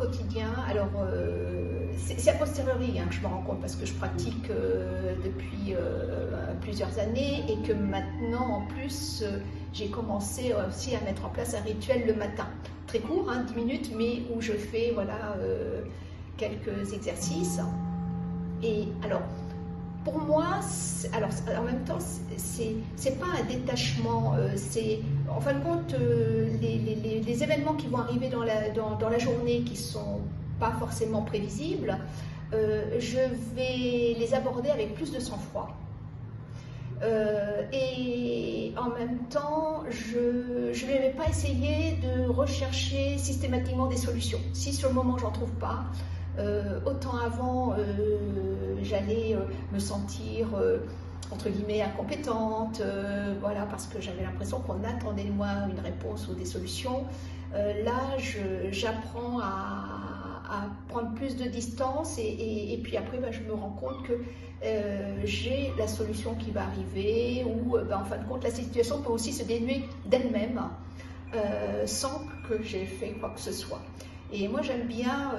quotidien, alors c'est a posteriori que je me rends compte parce que je pratique depuis plusieurs années et que maintenant en plus j'ai commencé aussi à mettre en place un rituel le matin, très court, 10 minutes, mais où je fais voilà, quelques exercices. Et alors pour moi, alors en même temps, c'est pas un détachement, c'est en fin de compte les événements qui vont arriver dans la journée qui sont pas forcément prévisibles, je vais les aborder avec plus de sang-froid. Et en même temps, je ne vais pas essayer de rechercher systématiquement des solutions. Si sur le moment j'en trouve pas, autant avant j'allais me sentir entre guillemets incompétente, voilà, parce que j'avais l'impression qu'on attendait de moi une réponse ou des solutions. Là, j'apprends à prendre plus de distance et puis après je me rends compte que j'ai la solution qui va arriver ou en fin de compte la situation peut aussi se dénouer d'elle-même sans que j'ai fait quoi que ce soit. Et moi j'aime bien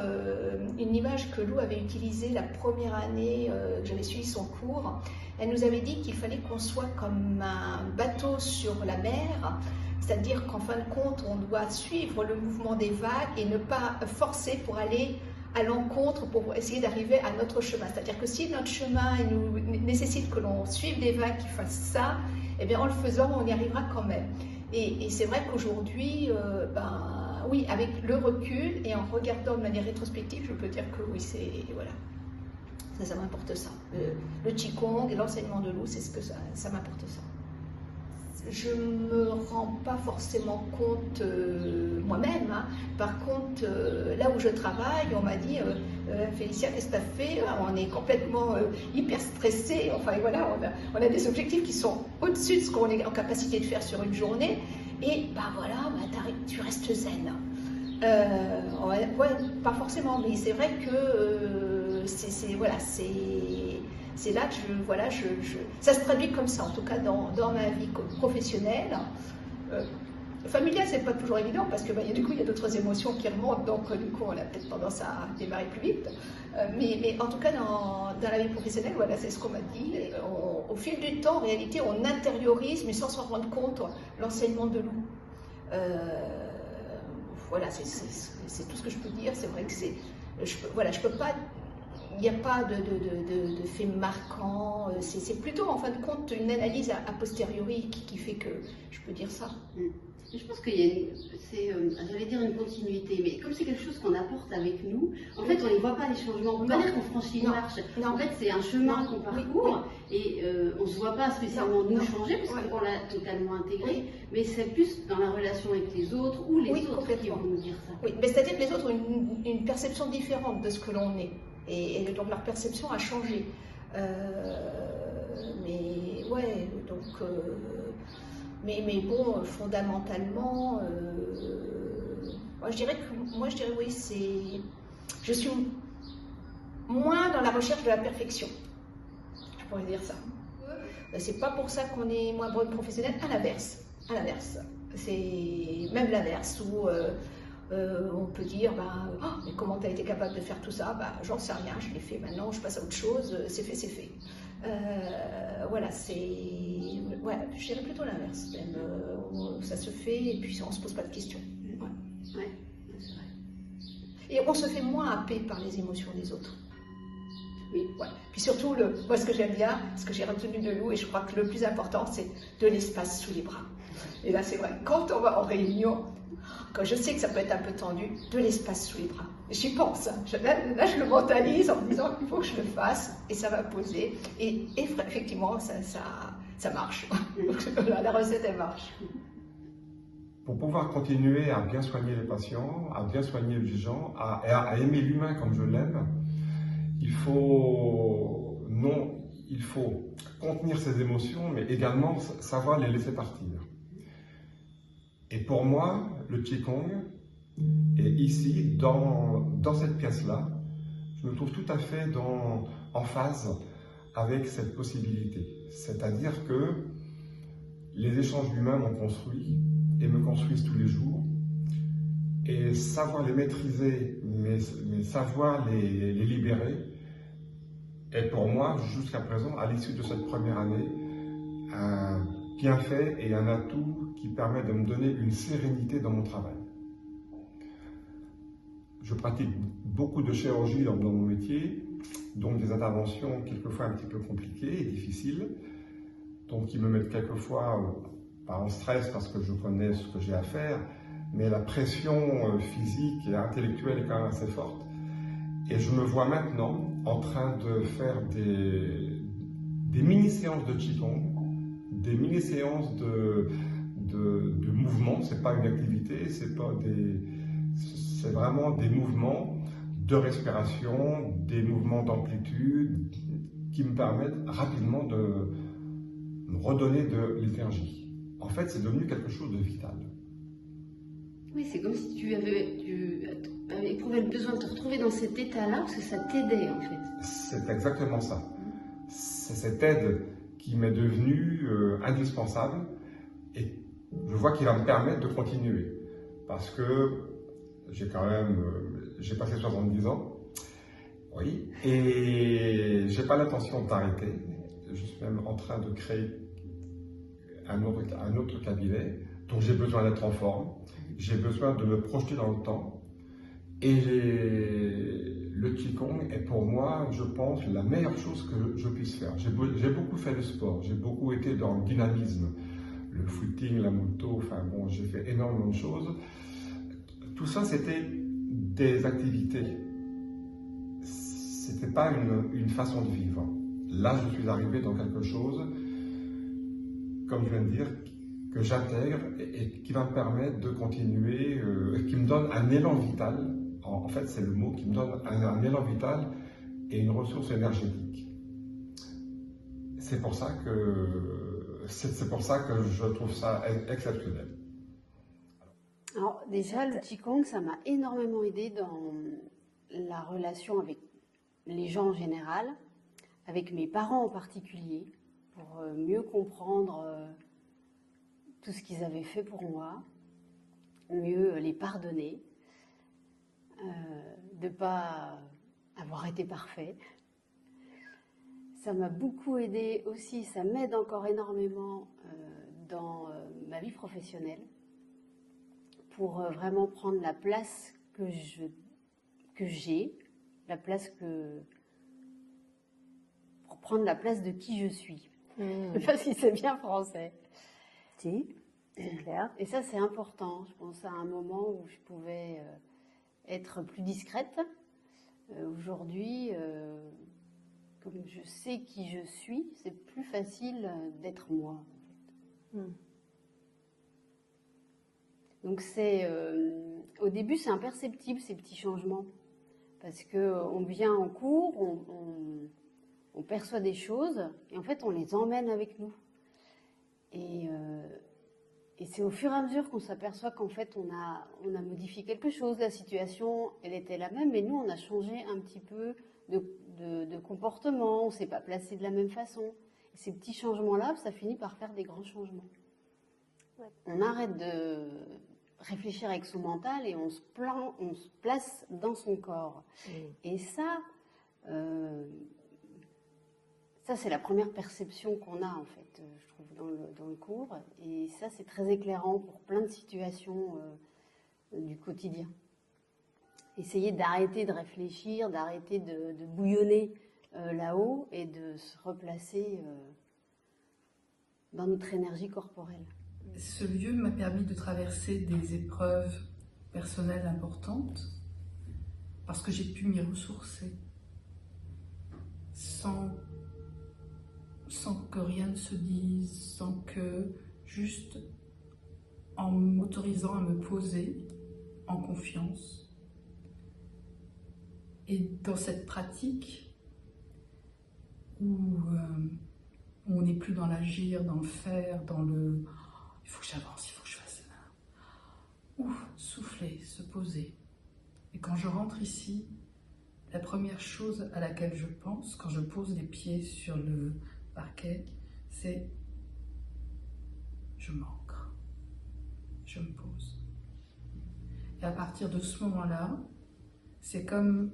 une image que Lou avait utilisée la première année que j'avais suivi son cours. Elle nous avait dit qu'il fallait qu'on soit comme un bateau sur la mer, c'est-à-dire qu'en fin de compte on doit suivre le mouvement des vagues et ne pas forcer pour aller à l'encontre, pour essayer d'arriver à notre chemin. C'est-à-dire que si notre chemin nous nécessite que l'on suive des vagues qui fassent ça, eh bien en le faisant on y arrivera quand même. Et c'est vrai qu'aujourd'hui, oui, avec le recul et en regardant de manière rétrospective, je peux dire que oui, c'est voilà, ça m'importe ça. Le Qigong et l'enseignement de Lou, c'est ce que ça m'apporte ça. Je me rends pas forcément compte moi-même. Par contre, là où je travaille, on m'a dit Félicia, qu'est-ce que tu as fait? On est complètement hyper stressé. Enfin voilà, on a des objectifs qui sont au-dessus de ce qu'on est en capacité de faire sur une journée. Et voilà, tu restes zen. Ouais, pas forcément, mais c'est vrai que c'est là que ça se traduit comme ça, en tout cas dans ma vie professionnelle. Familiale, c'est pas toujours évident parce que du coup il y a d'autres émotions qui remontent, donc du coup on a peut-être tendance à démarrer plus vite. Mais en tout cas dans la vie professionnelle, voilà, c'est ce qu'on m'a dit. Au fil du temps, en réalité, on intériorise, mais sans s'en rendre compte, l'enseignement de Lou. Voilà, c'est tout ce que je peux dire. C'est vrai que je peux pas. Il n'y a pas de fait marquant, c'est plutôt en fin de compte une analyse a posteriori qui fait que je peux dire ça. Je pense qu'il y a j'allais dire une continuité, mais comme c'est quelque chose qu'on apporte avec nous, en fait on ne voit pas les changements, on ne peut pas dire qu'on franchit une marche. En fait c'est un chemin qu'on parcourt et on ne se voit pas spécialement nous changer parce qu'on l'a totalement intégré, mais c'est plus dans la relation avec les autres ou les autres qui vont nous dire ça. Oui, mais c'est-à-dire que les autres ont une perception différente de ce que l'on est. Et donc leur perception a changé. Mais ouais, donc. Mais bon, fondamentalement, moi je dirais oui, je suis moins dans la recherche de la perfection. Je pourrais dire ça. C'est pas pour ça qu'on est moins bonne professionnelle, à l'inverse. C'est même l'inverse où on peut dire, mais comment tu as été capable de faire tout ça? J'en sais rien, je l'ai fait, maintenant je passe à autre chose, c'est fait. Voilà, je dirais plutôt l'inverse. Ça se fait et puis on se pose pas de questions. Ouais, c'est vrai. Et on se fait moins happer par les émotions des autres. Oui. Ouais. Puis surtout, moi ce que j'aime bien, ce que j'ai retenu de Lou, et je crois que le plus important, c'est de l'espace sous les bras. Et là, c'est vrai, quand on va en réunion, quand je sais que ça peut être un peu tendu, de l'espace sous les bras. J'y pense. Là, je le mentalise en me disant qu'il faut que je le fasse et ça va poser. Et effectivement, ça marche. La recette, elle marche. Pour pouvoir continuer à bien soigner les patients, à bien soigner les gens, à aimer l'humain comme je l'aime, il faut contenir ses émotions, mais également savoir les laisser partir. Et pour moi, le Qigong est ici, dans cette pièce-là, je me trouve tout à fait en phase avec cette possibilité. C'est-à-dire que les échanges humains m'ont construit et me construisent tous les jours. Et savoir les maîtriser, mais savoir les libérer, est pour moi, jusqu'à présent, à l'issue de cette première année, un bienfait et un atout qui permet de me donner une sérénité dans mon travail. Je pratique beaucoup de chirurgie dans mon métier, donc des interventions quelquefois un petit peu compliquées et difficiles, donc qui me mettent quelquefois pas en stress parce que je connais ce que j'ai à faire, mais la pression physique et intellectuelle est quand même assez forte. Et je me vois maintenant en train de faire des mini-séances de Qigong, des mini-séances de mouvement. C'est pas une activité, c'est vraiment des mouvements de respiration, des mouvements d'amplitude qui me permettent rapidement de me redonner de l'énergie. En fait, c'est devenu quelque chose de vital. Oui, c'est comme si tu avais éprouvé le besoin de te retrouver dans cet état-là, parce que ça t'aidait en fait. C'est exactement ça. C'est cette aide qui m'est devenue indispensable et je vois qu'il va me permettre de continuer. Parce que j'ai passé 70 ans, oui, et j'ai pas l'intention d'arrêter. Je suis même en train de créer un autre cabinet, donc j'ai besoin d'être en forme, j'ai besoin de me projeter dans le temps. Et le Qigong est pour moi, je pense, la meilleure chose que je puisse faire. J'ai beaucoup fait le sport, j'ai beaucoup été dans le dynamisme, le footing, la moto, enfin bon, j'ai fait énormément de choses. Tout ça, c'était des activités. C'était pas une façon de vivre. Là, je suis arrivé dans quelque chose, comme je viens de dire, que j'intègre et qui va me permettre de continuer, qui me donne un élan vital. En fait, c'est le mot qui me donne un élan vital et une ressource énergétique. C'est pour ça que je trouve ça exceptionnel. Alors déjà, le Qigong, ça m'a énormément aidé dans la relation avec les gens en général, avec mes parents en particulier, pour mieux comprendre tout ce qu'ils avaient fait pour moi, mieux les pardonner, de ne pas avoir été parfait. Ça m'a beaucoup aidé aussi, ça m'aide encore énormément dans ma vie professionnelle, pour vraiment prendre la place que j'ai, pour prendre la place de qui je suis. Je ne sais pas si c'est bien français. Si, c'est clair. Et ça, c'est important. Je pense à un moment où je pouvais être plus discrète. Aujourd'hui, comme je sais qui je suis, c'est plus facile d'être moi. En fait. Donc au début, c'est imperceptible ces petits changements. Parce qu'on vient en cours, on perçoit des choses, et en fait, on les emmène avec nous. Et c'est au fur et à mesure qu'on s'aperçoit qu'en fait, on a modifié quelque chose. La situation, elle était la même, mais nous, on a changé un petit peu de comportement, on ne s'est pas placé de la même façon. Et ces petits changements-là, ça finit par faire des grands changements. Ouais. On arrête de réfléchir avec son mental et on se place dans son corps. Et ça c'est la première perception qu'on a, en fait, je trouve, dans le cours. Et ça, c'est très éclairant pour plein de situations du quotidien. Essayer d'arrêter de réfléchir, d'arrêter de bouillonner là-haut et de se replacer dans notre énergie corporelle. Ce lieu m'a permis de traverser des épreuves personnelles importantes parce que j'ai pu m'y ressourcer sans que rien ne se dise, sans que, juste en m'autorisant à me poser en confiance. Et dans cette pratique où on n'est plus dans l'agir, dans le faire, dans le « il faut que j'avance, il faut que je fasse ça ». Souffler, se poser. Et quand je rentre ici, la première chose à laquelle je pense, quand je pose les pieds sur le parquet, c'est je m'ancre, je me pose. Et à partir de ce moment-là, c'est comme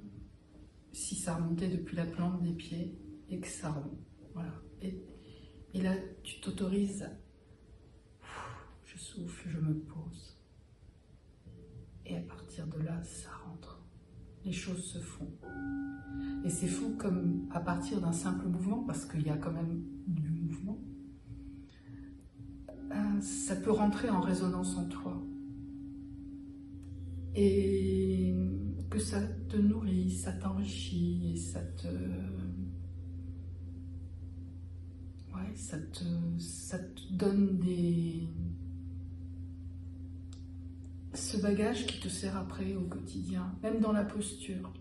si ça remontait depuis la plante des pieds et que ça remonte. Voilà. Et là, tu t'autorises, je souffle, je me pose. Et à partir de là, ça rentre. Les choses se font. Et c'est fou comme à partir d'un simple mouvement, parce qu'il y a quand même du mouvement, ça peut rentrer en résonance en toi. Et que ça te nourrit, ça t'enrichit et ça te donne ce bagage qui te sert après au quotidien, même dans la posture.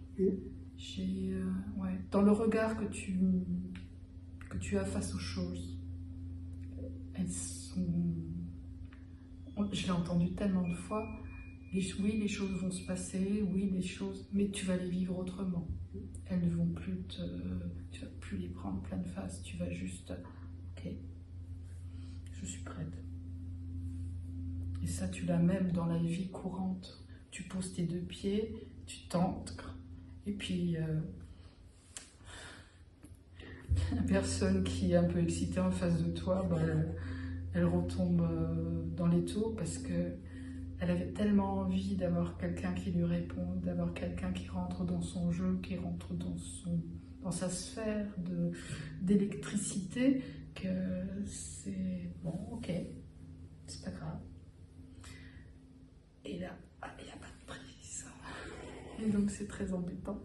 Dans le regard que tu as face aux choses. Elles sont... Je l'ai entendu tellement de fois. Oui, les choses vont se passer, oui, les choses... Mais tu vas les vivre autrement. Elles ne vont plus tu vas plus les prendre pleine face. Tu vas juste... Ok, je suis prête. Et ça, tu l'as même dans la vie courante. Tu poses tes deux pieds, tu t'ancres, et puis la personne qui est un peu excitée en face de toi, elle retombe dans les tours parce que elle avait tellement envie d'avoir quelqu'un qui lui réponde, d'avoir quelqu'un qui rentre dans son jeu, qui rentre dans sa sphère d'électricité, que c'est bon, ok, c'est pas grave. Et là, il n'y a pas de prise. Et donc c'est très embêtant.